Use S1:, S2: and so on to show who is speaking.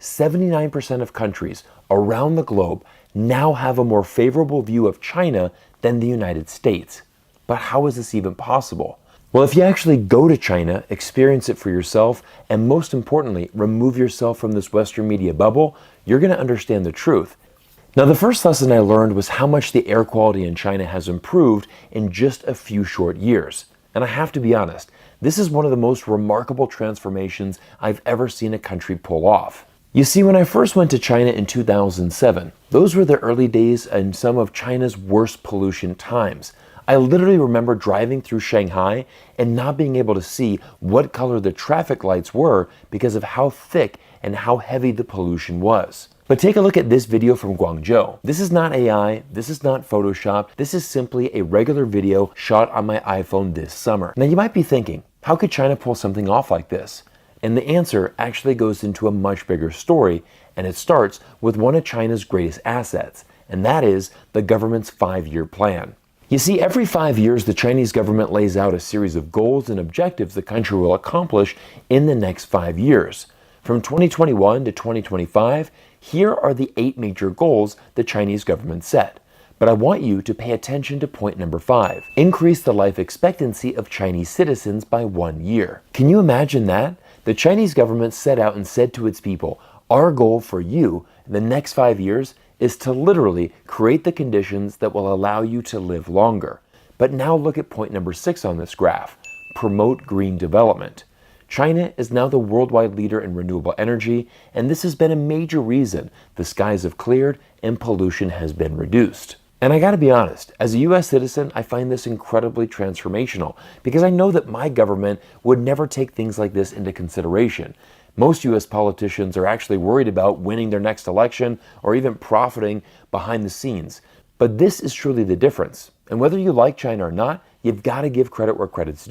S1: 79% of countries around the globe now have a more favorable view of China than the United States. But how is this even possible? Well, if you actually go to China, experience it for yourself, and most importantly, remove yourself from this Western media bubble, you're going to understand the truth. Now, the first lesson I learned was how much the air quality in China has improved in just a few short years. And I have to be honest, this is one of the most remarkable transformations I've ever seen a country pull off. You see, when I first went to China in 2007, those were the early days and some of China's worst pollution times. I literally remember driving through Shanghai and not being able to see what color the traffic lights were because of how thick and how heavy the pollution was. But take a look at this video from Guangzhou. This is not AI, this is not Photoshop, this is simply a regular video shot on my iPhone this summer. Now you might be thinking, how could China pull something off like this? And the answer actually goes into a much bigger story, and it starts with one of China's greatest assets, and that is the government's 5-year plan. You see, every 5 years, the Chinese government lays out a series of goals and objectives the country will accomplish in the next 5 years. From 2021 to 2025, here are the 8 major goals the Chinese government set. But I want you to pay attention to point number 5. Increase the life expectancy of Chinese citizens by 1 year. Can you imagine that? The Chinese government set out and said to its people, our goal for you in the next 5 years is to literally create the conditions that will allow you to live longer. But now look at point number 6 on this graph. Promote green development. China is now the worldwide leader in renewable energy, and this has been a major reason the skies have cleared and pollution has been reduced. And I gotta be honest, as a US citizen, I find this incredibly transformational because I know that my government would never take things like this into consideration. Most US politicians are actually worried about winning their next election or even profiting behind the scenes. But this is truly the difference. And whether you like China or not, you've got to give credit where credit's due.